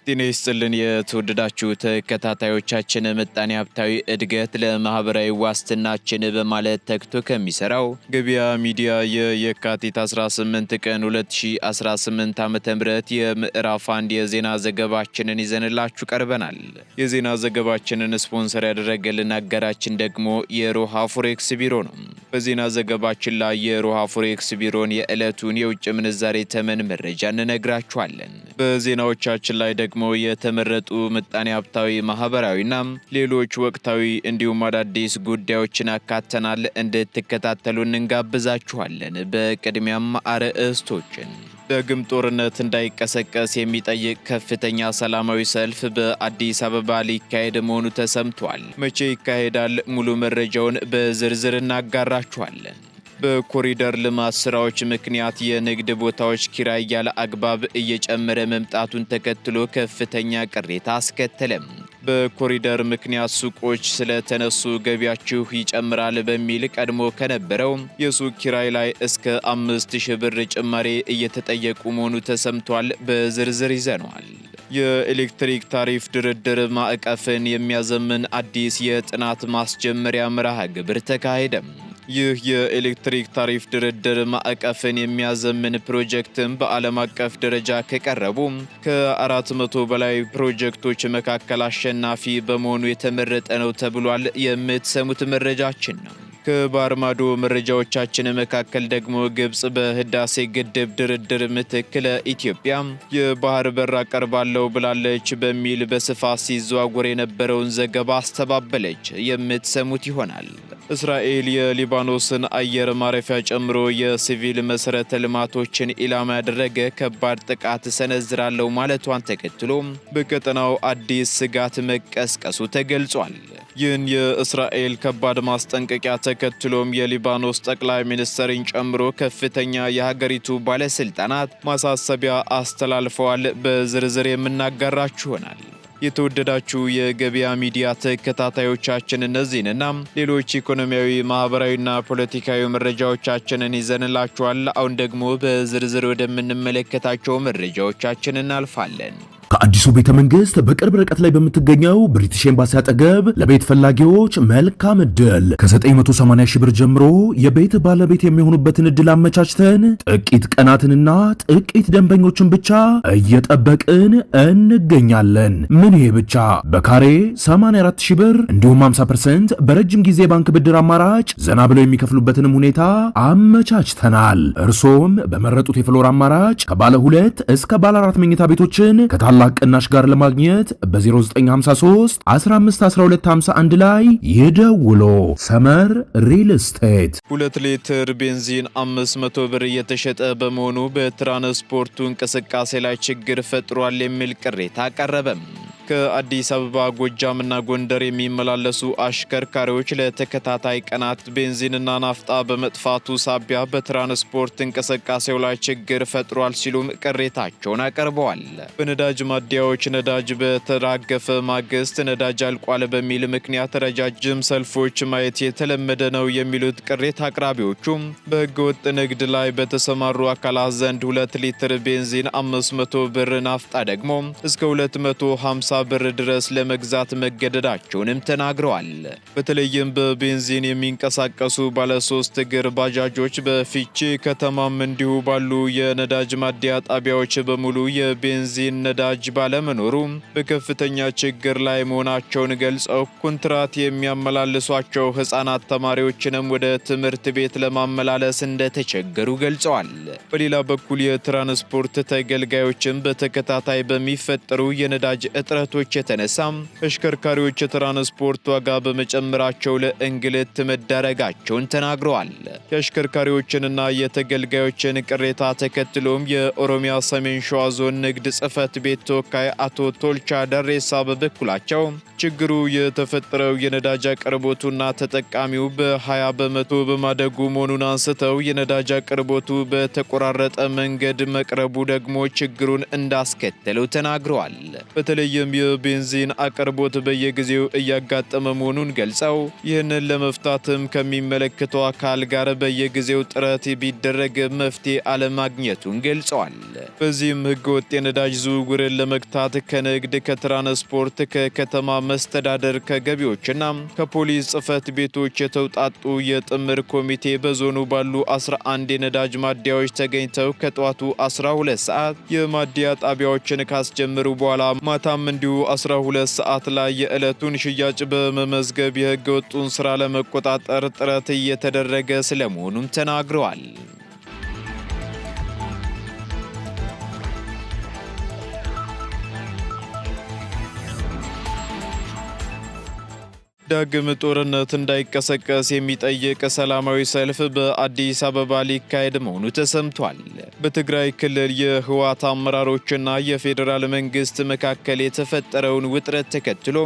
ጤና ይስጥልን የተወደዳችሁ ተከታታዮቻችን ምጣኔ ሀብታዊ እድገት ለማህበራዊ ዋስትናችን በማለት ተግቶ ከሚሰራው ገበያ ሚዲያ የካቲት 18 ቀን 2018 ዓ.ም የምዕራፍ 1 የዜና ዘገባችንን ይዘንላችሁ ቀርበናል። የዜና ዘገባችንን ስፖንሰር ያደረገልን አጋራችን ደግሞ የሮሃ ፎሬክስ ቢሮ ነው። በዜና ዘገባችን ላይ የሮሃ ፎሬክስ ቢሮን የዕለቱን የውጭ ምንዛሬ ተመን መረጃ እንነግራችኋለን። በዜናዎቻችን ላይ ደግሞ የተመረጡ ምጣኔ ሀብታዊ ማህበራዊና ሌሎች ወቅታዊ እንዲሁም አዳዲስ ጉዳዮችን አካተናል። እንድትከታተሉ እንጋብዛችኋለን። በቅድሚያም አርዕስቶችን ዳግም ጦርነት እንዳይቀሰቀስ የሚጠይቅ ከፍተኛ ሰላማዊ ሰልፍ በአዲስ አበባ ሊካሄድ መሆኑ ተሰምቷል። መቼ ይካሄዳል? ሙሉ መረጃውን በዝርዝር እናጋራችኋለን። በኮሪደር ልማት ስራዎች ምክንያት የንግድ ቦታዎች ኪራይ ያለ አግባብ እየጨመረ መምጣቱን ተከትሎ ከፍተኛ ቅሬታ አስከተለም። በኮሪደር ምክንያት ሱቆች ስለተነሱ ገቢያችሁ ይጨምራል በሚል ቀድሞ ከነበረው የሱቅ ኪራይ ላይ እስከ 5000 ብር ጭማሪ እየተጠየቁ መሆኑ ተሰምቷል። በዝርዝር ይዘነዋል። የኤሌክትሪክ ታሪፍ ድርድር ማዕቀፍን የሚያዘምን አዲስ የጥናት ማስጀመሪያ መርሃ ግብር ተካሄደ። ይህ የኤሌክትሪክ ታሪፍ ድርድር ማዕቀፍን የሚያዘምን ፕሮጀክትም በዓለም አቀፍ ደረጃ ከቀረቡ ከ400 በላይ ፕሮጀክቶች መካከል አሸናፊ በመሆኑ የተመረጠ ነው ተብሏል። የምትሰሙት መረጃችን ነው። ከባህር ማዶ መረጃዎቻችን መካከል ደግሞ ግብጽ በህዳሴ ግድብ ድርድር ምትክ ለኢትዮጵያ የባህር በር አቀርባለሁ ብላለች በሚል በስፋት ሲዘዋወር የነበረውን ዘገባ አስተባበለች። የምትሰሙት ይሆናል። እስራኤል የሊባኖስን አየር ማረፊያ ጨምሮ የሲቪል መሰረተ ልማቶችን ኢላማ ያደረገ ከባድ ጥቃት ሰነዝራለሁ ማለቷን ተከትሎ በቀጠናው አዲስ ስጋት መቀስቀሱ ተገልጿል። ይህን የእስራኤል ከባድ ማስጠንቀቂያ ተከትሎም የሊባኖስ ጠቅላይ ሚኒስትርን ጨምሮ ከፍተኛ የሀገሪቱ ባለስልጣናት ማሳሰቢያ አስተላልፈዋል። በዝርዝር የምናጋራችሁ ይሆናል። የተወደዳችሁ የገበያ ሚዲያ ተከታታዮቻችን እነዚህንና ሌሎች ኢኮኖሚያዊ፣ ማህበራዊና ፖለቲካዊ መረጃዎቻችንን ይዘንላችኋል። አሁን ደግሞ በዝርዝር ወደምንመለከታቸው መረጃዎቻችን እናልፋለን። ከአዲሱ ቤተ መንግስት በቅርብ ርቀት ላይ በምትገኘው ብሪቲሽ ኤምባሲ አጠገብ ለቤት ፈላጊዎች መልካም እድል ከ980 ሺህ ብር ጀምሮ የቤት ባለቤት የሚሆኑበትን እድል አመቻችተን ጥቂት ቀናትንና ጥቂት ደንበኞችን ብቻ እየጠበቅን እንገኛለን። ምን ይሄ ብቻ! በካሬ 84 ሺህ ብር እንዲሁም 50% በረጅም ጊዜ ባንክ ብድር አማራጭ ዘና ብለው የሚከፍሉበትንም ሁኔታ አመቻችተናል። እርሶም በመረጡት የፍሎር አማራጭ ከባለ 2 እስከ ባለ 4 መኝታ ቤቶችን ከታላቅ ቅናሽ ጋር ለማግኘት በ0953 15 12 51 ላይ ይደውሉ። ሰመር ሪል ስቴት። 2 ሊትር ቤንዚን 500 ብር እየተሸጠ በመሆኑ በትራንስፖርቱ እንቅስቃሴ ላይ ችግር ፈጥሯል የሚል ቅሬታ ቀረበም። ከአዲስ አበባ ጎጃምና ጎንደር የሚመላለሱ አሽከርካሪዎች ለተከታታይ ቀናት ቤንዚንና ናፍጣ በመጥፋቱ ሳቢያ በትራንስፖርት እንቅስቃሴው ላይ ችግር ፈጥሯል ሲሉም ቅሬታቸውን አቀርበዋል። በነዳጅ ማደያዎች ነዳጅ በተራገፈ ማግስት ነዳጅ አልቋል በሚል ምክንያት ረጃጅም ሰልፎች ማየት የተለመደ ነው የሚሉት ቅሬታ አቅራቢዎቹም በህገወጥ ንግድ ላይ በተሰማሩ አካላት ዘንድ 2 ሊትር ቤንዚን 500 ብር፣ ናፍጣ ደግሞ እስከ 250 ብር ድረስ ለመግዛት መገደዳቸውንም ተናግረዋል። በተለይም በቤንዚን የሚንቀሳቀሱ ባለ 3 እግር ባጃጆች በፊቼ ከተማም እንዲሁ ባሉ የነዳጅ ማደያ ጣቢያዎች በሙሉ የቤንዚን ነዳጅ ባለመኖሩ በከፍተኛ ችግር ላይ መሆናቸውን ገልጸው ኮንትራት የሚያመላልሷቸው ህፃናት ተማሪዎችንም ወደ ትምህርት ቤት ለማመላለስ እንደተቸገሩ ገልጸዋል። በሌላ በኩል የትራንስፖርት ተገልጋዮችም በተከታታይ በሚፈጠሩ የነዳጅ እጥረት የተነሳ ተሽከርካሪዎች የትራንስፖርት ዋጋ በመጨመራቸው ለእንግልት መዳረጋቸውን ተናግረዋል። የአሽከርካሪዎችንና የተገልጋዮችን ቅሬታ ተከትሎም የኦሮሚያ ሰሜን ሸዋ ዞን ንግድ ጽሕፈት ቤት ተወካይ አቶ ቶልቻ ደሬሳ በበኩላቸው ችግሩ የተፈጠረው የነዳጅ አቅርቦቱና ተጠቃሚው በ20 በመቶ በማደጉ መሆኑን አንስተው የነዳጅ አቅርቦቱ በተቆራረጠ መንገድ መቅረቡ ደግሞ ችግሩን እንዳስከተለው ተናግረዋል። በተለይም የቤንዚን አቅርቦት በየጊዜው እያጋጠመ መሆኑን ገልጸው ይህንን ለመፍታትም ከሚመለከተው አካል ጋር በየጊዜው ጥረት ቢደረግ መፍትሄ አለማግኘቱን ገልጸዋል። በዚህም ህገወጥ የነዳጅ ዝውውርን ለመግታት ከንግድ፣ ከትራንስፖርት፣ ከከተማ መስተዳደር፣ ከገቢዎችና ከፖሊስ ጽሕፈት ቤቶች የተውጣጡ የጥምር ኮሚቴ በዞኑ ባሉ 11 የነዳጅ ማደያዎች ተገኝተው ከጠዋቱ 12 ሰዓት የማደያ ጣቢያዎችን ካስጀመሩ በኋላ ማታም እንዲሁ 12 ሰዓት ላይ የዕለቱን ሽያጭ በመመዝገብ የህገ ወጡን ስራ ለመቆጣጠር ጥረት እየተደረገ ስለመሆኑም ተናግረዋል። ዳግም ጦርነት እንዳይቀሰቀስ የሚጠይቅ ሰላማዊ ሰልፍ በአዲስ አበባ ሊካሄድ መሆኑ ተሰምቷል። በትግራይ ክልል የህወሓት አመራሮችና የፌዴራል መንግስት መካከል የተፈጠረውን ውጥረት ተከትሎ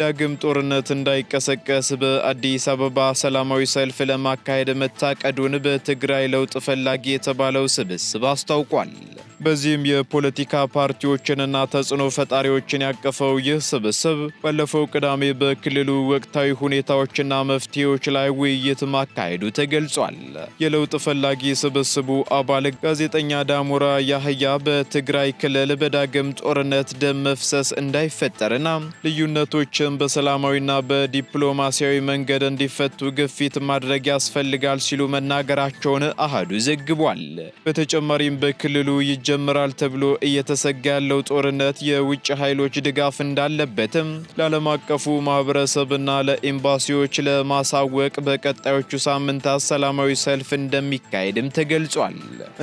ዳግም ጦርነት እንዳይቀሰቀስ በአዲስ አበባ ሰላማዊ ሰልፍ ለማካሄድ መታቀዱን በትግራይ ለውጥ ፈላጊ የተባለው ስብስብ አስታውቋል። በዚህም የፖለቲካ ፓርቲዎችንና ተጽዕኖ ፈጣሪዎችን ያቀፈው ይህ ስብስብ ባለፈው ቅዳሜ በክልሉ ወቅታዊ ሁኔታዎችና መፍትሄዎች ላይ ውይይት ማካሄዱ ተገልጿል። የለውጥ ፈላጊ ስብስቡ አባል ጋዜጠኛ ዳሞራ ያህያ በትግራይ ክልል በዳግም ጦርነት ደም መፍሰስ እንዳይፈጠርና ልዩነቶችን በሰላማዊና በዲፕሎማሲያዊ መንገድ እንዲፈቱ ግፊት ማድረግ ያስፈልጋል ሲሉ መናገራቸውን አሃዱ ዘግቧል። በተጨማሪም በክልሉ ይጀምራል ተብሎ እየተሰጋ ያለው ጦርነት የውጭ ኃይሎች ድጋፍ እንዳለበትም ለዓለም አቀፉ ማህበረሰብና ለኤምባሲዎች ለማሳወቅ በቀጣዮቹ ሳምንታት ሰላማዊ ሰልፍ እንደሚካሄድም ተገልጿል።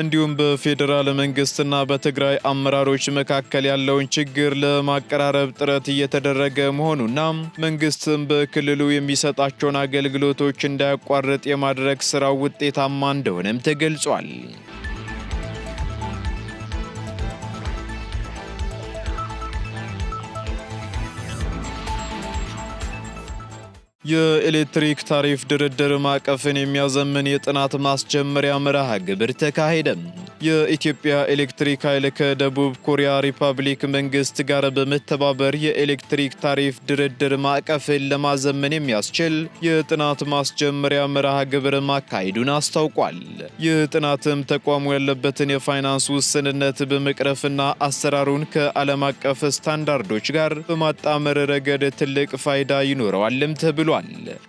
እንዲሁም በፌዴራል መንግስትና በትግራይ አመራሮች መካከል ያለውን ችግር ለማቀራረብ ጥረት እየተደረገ መሆኑና መንግስትም በክልሉ የሚሰጣቸውን አገልግሎቶች እንዳያቋርጥ የማድረግ ስራው ውጤታማ እንደሆነም ተገልጿል። የኤሌክትሪክ ታሪፍ ድርድር ማዕቀፍን የሚያዘምን የጥናት ማስጀመሪያ መርሃ ግብር ተካሄደ። የኢትዮጵያ ኤሌክትሪክ ኃይል ከደቡብ ኮሪያ ሪፐብሊክ መንግስት ጋር በመተባበር የኤሌክትሪክ ታሪፍ ድርድር ማዕቀፍን ለማዘመን የሚያስችል የጥናት ማስጀመሪያ መርሃ ግብር ማካሄዱን አስታውቋል። ይህ ጥናትም ተቋሙ ያለበትን የፋይናንስ ውስንነት በመቅረፍና አሰራሩን ከዓለም አቀፍ ስታንዳርዶች ጋር በማጣመር ረገድ ትልቅ ፋይዳ ይኖረዋልም ተብሏል።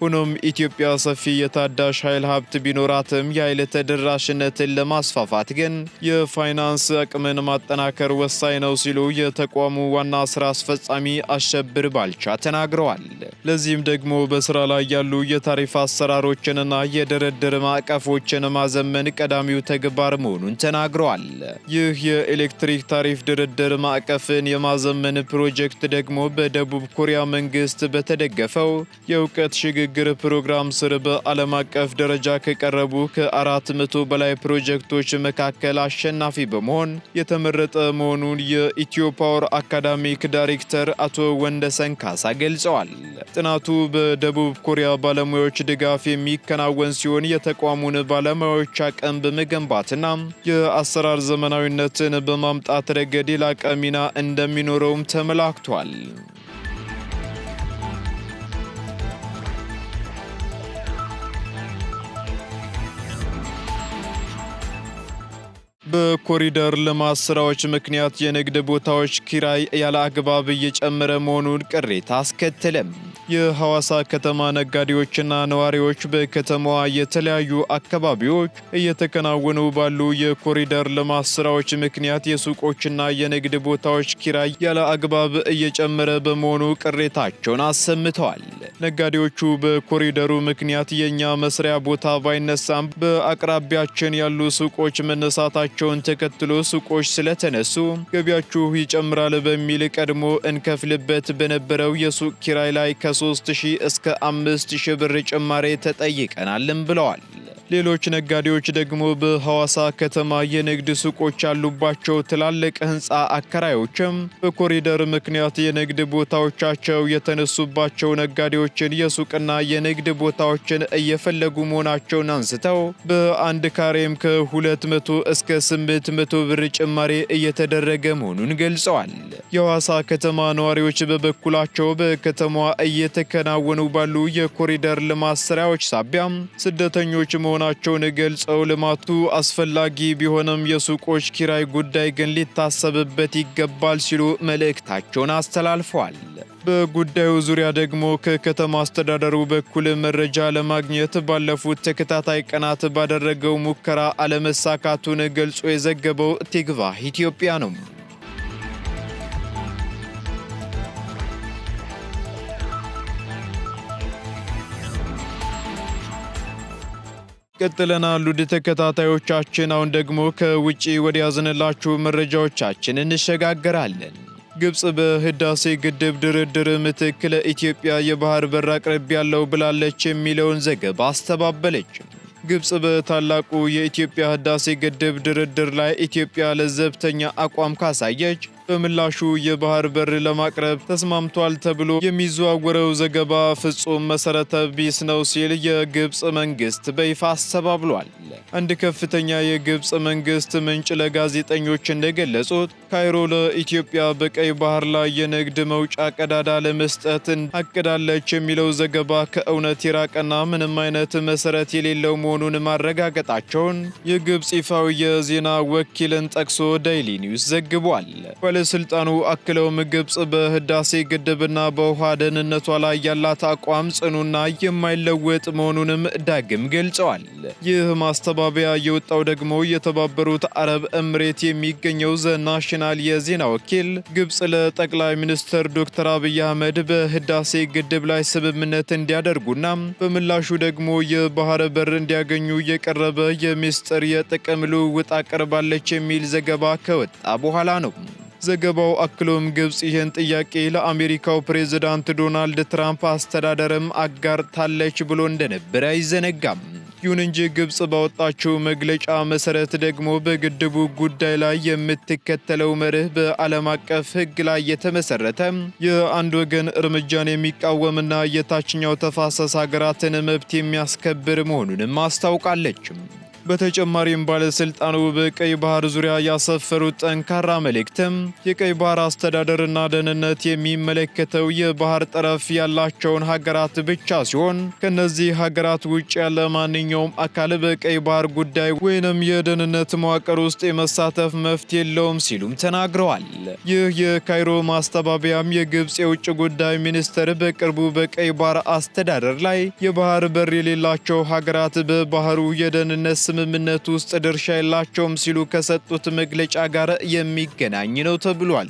ሆኖም ኢትዮጵያ ሰፊ የታዳሽ ኃይል ሀብት ቢኖራትም የኃይል ተደራሽነትን ለማስፋፋት ግን የፋይናንስ አቅምን ማጠናከር ወሳኝ ነው ሲሉ የተቋሙ ዋና ስራ አስፈጻሚ አሸብር ባልቻ ተናግረዋል። ለዚህም ደግሞ በስራ ላይ ያሉ የታሪፍ አሰራሮችንና የድርድር ማዕቀፎችን ማዘመን ቀዳሚው ተግባር መሆኑን ተናግረዋል። ይህ የኤሌክትሪክ ታሪፍ ድርድር ማዕቀፍን የማዘመን ፕሮጀክት ደግሞ በደቡብ ኮሪያ መንግስት በተደገፈው የእውቀት ሽግግር ፕሮግራም ስር በዓለም አቀፍ ደረጃ ከቀረቡ ከ400 በላይ ፕሮጀክቶች መካከል አሸናፊ በመሆን የተመረጠ መሆኑን የኢትዮ ፓወር አካዳሚክ ዳይሬክተር አቶ ወንደሰን ካሳ ገልጸዋል። ጥናቱ በደቡብ ኮሪያ ባለሙያዎች ድጋፍ የሚከናወን ሲሆን የተቋሙን ባለሙያዎች አቅም በመገንባትና የአሰራር ዘመናዊነትን በማምጣት ረገድ የላቀ ሚና እንደሚኖረውም ተመላክቷል። በኮሪደር ልማት ስራዎች ምክንያት የንግድ ቦታዎች ኪራይ ያለ አግባብ እየጨመረ መሆኑን ቅሬታ አስከተለም። የሐዋሳ ከተማ ነጋዴዎችና ነዋሪዎች በከተማዋ የተለያዩ አካባቢዎች እየተከናወኑ ባሉ የኮሪደር ልማት ስራዎች ምክንያት የሱቆችና የንግድ ቦታዎች ኪራይ ያለ አግባብ እየጨመረ በመሆኑ ቅሬታቸውን አሰምተዋል። ነጋዴዎቹ በኮሪደሩ ምክንያት የኛ መስሪያ ቦታ ባይነሳም በአቅራቢያችን ያሉ ሱቆች መነሳታቸውን ተከትሎ ሱቆች ስለተነሱ ገቢያችሁ ይጨምራል በሚል ቀድሞ እንከፍልበት በነበረው የሱቅ ኪራይ ላይ ከ3000 እስከ 5000 ብር ጭማሬ ተጠይቀናልም ብለዋል። ሌሎች ነጋዴዎች ደግሞ በሐዋሳ ከተማ የንግድ ሱቆች ያሉባቸው ትላልቅ ህንፃ አከራዮችም በኮሪደር ምክንያት የንግድ ቦታዎቻቸው የተነሱባቸው ነጋዴዎችን የሱቅና የንግድ ቦታዎችን እየፈለጉ መሆናቸውን አንስተው በአንድ ካሬም ከ200 እስከ 800 ብር ጭማሪ እየተደረገ መሆኑን ገልጸዋል። የሐዋሳ ከተማ ነዋሪዎች በበኩላቸው በከተማዋ እየተከናወኑ ባሉ የኮሪደር ልማት ስራዎች ሳቢያም ስደተኞች መሆናቸውን ገልጸው ልማቱ አስፈላጊ ቢሆንም የሱቆች ኪራይ ጉዳይ ግን ሊታሰብበት ይገባል ሲሉ መልእክታቸውን አስተላልፈዋል። በጉዳዩ ዙሪያ ደግሞ ከከተማ አስተዳደሩ በኩል መረጃ ለማግኘት ባለፉት ተከታታይ ቀናት ባደረገው ሙከራ አለመሳካቱን ገልጾ የዘገበው ቲግቫህ ኢትዮጵያ ነው። ቀጥለናል ውድ ተከታታዮቻችን። አሁን ደግሞ ከውጪ ወደ ያዝንላችሁ መረጃዎቻችን እንሸጋገራለን። ግብጽ በህዳሴ ግድብ ድርድር ምትክ ለኢትዮጵያ የባህር በር አቅርቤያለሁ ብላለች የሚለውን ዘገባ አስተባበለች። ግብጽ በታላቁ የኢትዮጵያ ህዳሴ ግድብ ድርድር ላይ ኢትዮጵያ ለዘብተኛ አቋም ካሳየች በምላሹ የባህር በር ለማቅረብ ተስማምቷል ተብሎ የሚዘዋወረው ዘገባ ፍጹም መሰረተ ቢስ ነው ሲል የግብጽ መንግስት በይፋ አስተባብሏል። አንድ ከፍተኛ የግብጽ መንግስት ምንጭ ለጋዜጠኞች እንደገለጹት ካይሮ ለኢትዮጵያ በቀይ ባህር ላይ የንግድ መውጫ ቀዳዳ ለመስጠት አቅዳለች የሚለው ዘገባ ከእውነት የራቀና ምንም አይነት መሰረት የሌለው መሆኑን ማረጋገጣቸውን የግብጽ ይፋዊ የዜና ወኪልን ጠቅሶ ዴይሊ ኒውስ ዘግቧል። ባለስልጣኑ አክለውም ግብጽ በህዳሴ ግድብና በውሃ ደህንነቷ ላይ ያላት አቋም ጽኑና የማይለወጥ መሆኑንም ዳግም ገልጸዋል። ይህ ማስተባበያ የወጣው ደግሞ የተባበሩት አረብ ኤምሬት የሚገኘው ዘ ናሽናል የዜና ወኪል ግብጽ ለጠቅላይ ሚኒስትር ዶክተር አብይ አህመድ በህዳሴ ግድብ ላይ ስምምነት እንዲያደርጉና በምላሹ ደግሞ የባህር በር እንዲያገኙ የቀረበ የሚስጥር የጥቅም ልውውጥ አቅርባለች የሚል ዘገባ ከወጣ በኋላ ነው። ዘገባው አክሎም ግብጽ ይህን ጥያቄ ለአሜሪካው ፕሬዝዳንት ዶናልድ ትራምፕ አስተዳደርም አጋርታለች ብሎ እንደነበር አይዘነጋም። ይሁን እንጂ ግብጽ ባወጣችው መግለጫ መሰረት ደግሞ በግድቡ ጉዳይ ላይ የምትከተለው መርህ በዓለም አቀፍ ሕግ ላይ የተመሰረተ የአንድ ወገን እርምጃን የሚቃወምና የታችኛው ተፋሰስ ሀገራትን መብት የሚያስከብር መሆኑንም አስታውቃለች። በተጨማሪም ባለስልጣኑ በቀይ ባህር ዙሪያ ያሰፈሩት ጠንካራ መልእክትም የቀይ ባህር አስተዳደርና ደህንነት የሚመለከተው የባህር ጠረፍ ያላቸውን ሀገራት ብቻ ሲሆን ከነዚህ ሀገራት ውጭ ያለ ማንኛውም አካል በቀይ ባህር ጉዳይ ወይንም የደህንነት መዋቅር ውስጥ የመሳተፍ መብት የለውም ሲሉም ተናግረዋል። ይህ የካይሮ ማስተባበያም የግብጽ የውጭ ጉዳይ ሚኒስትር በቅርቡ በቀይ ባህር አስተዳደር ላይ የባህር በር የሌላቸው ሀገራት በባህሩ የደህንነት ስምምነት ውስጥ ድርሻ የላቸውም ሲሉ ከሰጡት መግለጫ ጋር የሚገናኝ ነው ተብሏል።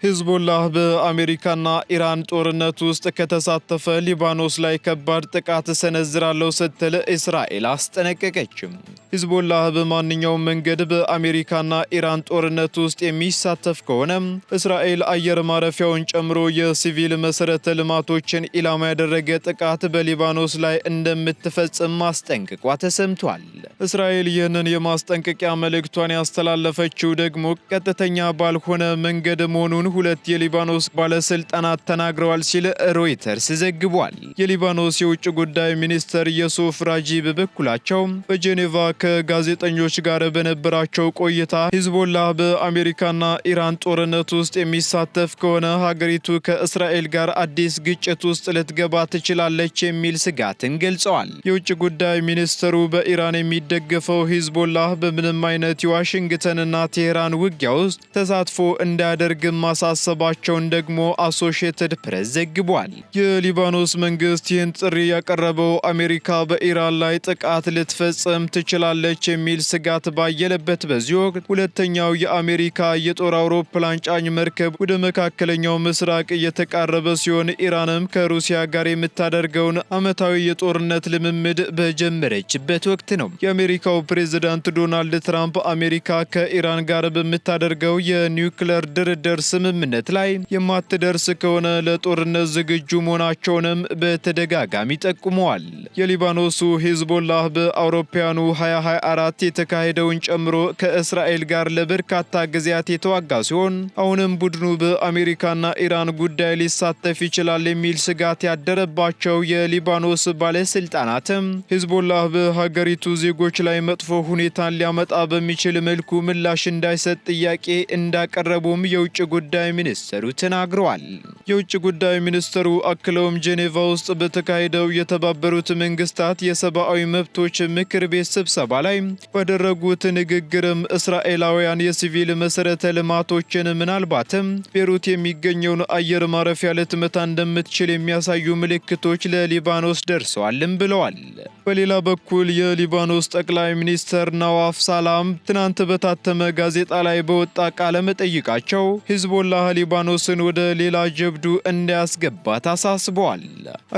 ሂዝቦላህ በአሜሪካና ኢራን ጦርነት ውስጥ ከተሳተፈ ሊባኖስ ላይ ከባድ ጥቃት ሰነዝራለሁ ስትል እስራኤል አስጠነቀቀችም። ሂዝቦላህ በማንኛውም መንገድ በአሜሪካና ኢራን ጦርነት ውስጥ የሚሳተፍ ከሆነ እስራኤል አየር ማረፊያውን ጨምሮ የሲቪል መሰረተ ልማቶችን ኢላማ ያደረገ ጥቃት በሊባኖስ ላይ እንደምትፈጽም ማስጠንቀቋ ተሰምቷል። እስራኤል ይህንን የማስጠንቀቂያ መልእክቷን ያስተላለፈችው ደግሞ ቀጥተኛ ባልሆነ መንገድ መሆኑን ሁለት የሊባኖስ ባለስልጣናት ተናግረዋል ሲል ሮይተርስ ዘግቧል። የሊባኖስ የውጭ ጉዳይ ሚኒስትር የሱፍ ራጂ በበኩላቸው በጄኔቫ ከጋዜጠኞች ጋር በነበራቸው ቆይታ ሂዝቦላህ በአሜሪካና ኢራን ጦርነት ውስጥ የሚሳተፍ ከሆነ ሀገሪቱ ከእስራኤል ጋር አዲስ ግጭት ውስጥ ልትገባ ትችላለች የሚል ስጋትን ገልጸዋል። የውጭ ጉዳይ ሚኒስትሩ በኢራን የሚደገፈው ሂዝቦላህ በምንም አይነት የዋሽንግተንና ቴህራን ውጊያ ውስጥ ተሳትፎ እንዳያደርግ ማሳሰባቸውን ደግሞ አሶሺየትድ ፕሬስ ዘግቧል። የሊባኖስ መንግስት ይህን ጥሪ ያቀረበው አሜሪካ በኢራን ላይ ጥቃት ልትፈጽም ትችላለች ትችላለች የሚል ስጋት ባየለበት በዚህ ወቅት ሁለተኛው የአሜሪካ የጦር አውሮፕላን ጫኝ መርከብ ወደ መካከለኛው ምስራቅ እየተቃረበ ሲሆን ኢራንም ከሩሲያ ጋር የምታደርገውን ዓመታዊ የጦርነት ልምምድ በጀመረችበት ወቅት ነው። የአሜሪካው ፕሬዝዳንት ዶናልድ ትራምፕ አሜሪካ ከኢራን ጋር በምታደርገው የኒውክሌር ድርድር ስምምነት ላይ የማትደርስ ከሆነ ለጦርነት ዝግጁ መሆናቸውንም በተደጋጋሚ ጠቁመዋል። የሊባኖሱ ሂዝቦላህ በአውሮፓውያኑ 2024 የተካሄደውን ጨምሮ ከእስራኤል ጋር ለበርካታ ጊዜያት የተዋጋ ሲሆን አሁንም ቡድኑ በአሜሪካና ኢራን ጉዳይ ሊሳተፍ ይችላል የሚል ስጋት ያደረባቸው የሊባኖስ ባለስልጣናትም ሂዝቦላህ በሀገሪቱ ዜጎች ላይ መጥፎ ሁኔታን ሊያመጣ በሚችል መልኩ ምላሽ እንዳይሰጥ ጥያቄ እንዳቀረቡም የውጭ ጉዳይ ሚኒስትሩ ተናግረዋል። የውጭ ጉዳይ ሚኒስትሩ አክለውም ጄኔቫ ውስጥ በተካሄደው የተባበሩት መንግስታት የሰብአዊ መብቶች ምክር ቤት ስብሰባ ላይ ባደረጉት ንግግርም እስራኤላውያን የሲቪል መሰረተ ልማቶችን ምናልባትም ቤሩት የሚገኘውን አየር ማረፊያ ልትመታ እንደምትችል የሚያሳዩ ምልክቶች ለሊባኖስ ደርሰዋልም ብለዋል። በሌላ በኩል የሊባኖስ ጠቅላይ ሚኒስትር ናዋፍ ሳላም ትናንት በታተመ ጋዜጣ ላይ በወጣ ቃለ መጠይቃቸው ሂዝቦላህ ሊባኖስን ወደ ሌላ ጀብዱ እንዳያስገባት አሳስበዋል።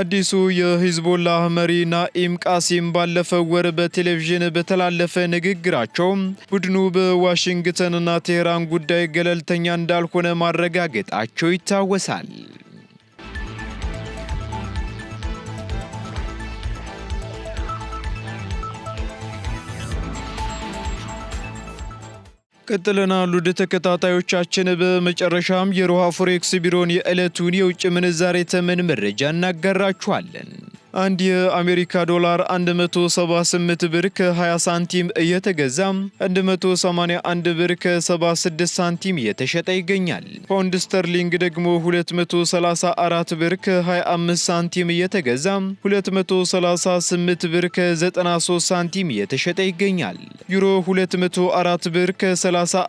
አዲሱ የሂዝቦላህ መሪ ናኢም ቃሲም ባለፈው ወር በቴሌቪዥን በተላለፈ ንግግራቸው ቡድኑ በዋሽንግተንና ቴህራን ጉዳይ ገለልተኛ እንዳልሆነ ማረጋገጣቸው ይታወሳል። ቀጥለናል ውድ ተከታታዮቻችን። በመጨረሻም የሮሃ ፎሬክስ ቢሮን የዕለቱን የውጭ ምንዛሬ ተመን መረጃ እናጋራችኋለን። አንድ የአሜሪካ ዶላር 178 ብር ከ20 ሳንቲም እየተገዛ 181 ብር ከ76 ሳንቲም እየተሸጠ ይገኛል። ፓውንድ ስተርሊንግ ደግሞ 234 ብር ከ25 ሳንቲም እየተገዛ 238 ብር ከ93 ሳንቲም እየተሸጠ ይገኛል። ዩሮ 204 ብር ከ35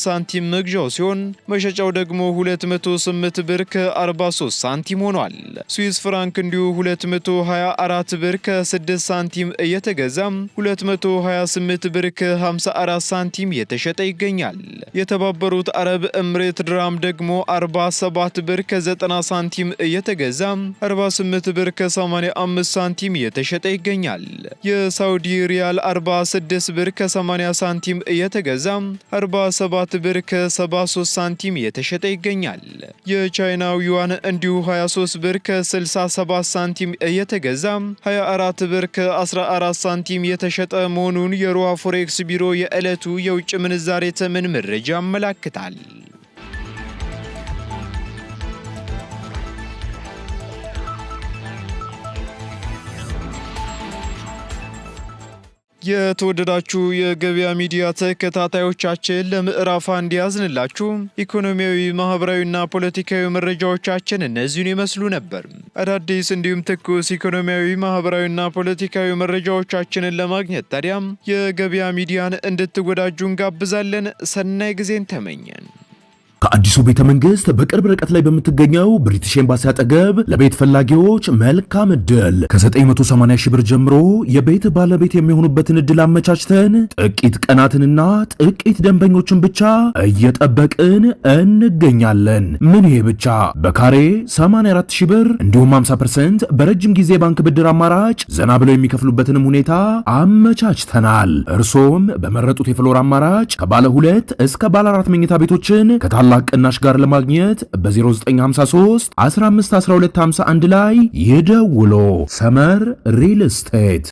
ሳንቲም መግዣው ሲሆን መሸጫው ደግሞ 208 ብር ከ43 ሳንቲም ሆኗል። ስዊስ ፍራንክ እንዲሁ 224 ብር ከ6 ሳንቲም እየተገዛ 228 ብር ከ54 ሳንቲም እየተሸጠ ይገኛል። የተባበሩት አረብ ኤምሬት ድራም ደግሞ 47 ብር ከ90 ሳንቲም እየተገዛ 48 ብር ከ85 ሳንቲም እየተሸጠ ይገኛል። የሳውዲ ሪያል 46 ብር ከ80 ሳንቲም እየተገዛ 47 ብር ከ73 ሳንቲም እየተሸጠ ይገኛል። የቻይናው ዩዋን እንዲሁ 23 ብር ከ67 ሳንቲም እየተገዛ 24 ብር ከ14 ሳንቲም የተሸጠ መሆኑን የሮሃ ፎሬክስ ቢሮ የዕለቱ የውጭ ምንዛሬ ተመን መረጃ ያመለክታል። የተወደዳችሁ የገበያ ሚዲያ ተከታታዮቻችን ለምዕራፍ አንድ ያዝንላችሁ ኢኮኖሚያዊ፣ ማህበራዊና ፖለቲካዊ መረጃዎቻችን እነዚህን ይመስሉ ነበር። አዳዲስ እንዲሁም ትኩስ ኢኮኖሚያዊ፣ ማህበራዊና ፖለቲካዊ መረጃዎቻችንን ለማግኘት ታዲያም የገበያ ሚዲያን እንድትወዳጁ እንጋብዛለን። ሰናይ ጊዜን ተመኘን። ከአዲሱ ቤተ መንግስት በቅርብ ርቀት ላይ በምትገኘው ብሪቲሽ ኤምባሲ አጠገብ ለቤት ፈላጊዎች መልካም እድል ከ980 ሺህ ብር ጀምሮ የቤት ባለቤት የሚሆኑበትን እድል አመቻችተን ጥቂት ቀናትንና ጥቂት ደንበኞችን ብቻ እየጠበቅን እንገኛለን። ምን ይሄ ብቻ! በካሬ 84 ሺህ ብር እንዲሁም 50% በረጅም ጊዜ ባንክ ብድር አማራጭ ዘና ብለው የሚከፍሉበትንም ሁኔታ አመቻችተናል። እርሶም በመረጡት የፍሎር አማራጭ ከባለ 2 እስከ ባለ 4 መኝታ ቤቶችን ከታላቅ ቅናሽ ጋር ለማግኘት በ0953 15 12 51 ላይ ይደውሉ። ሰመር ሪል ስቴት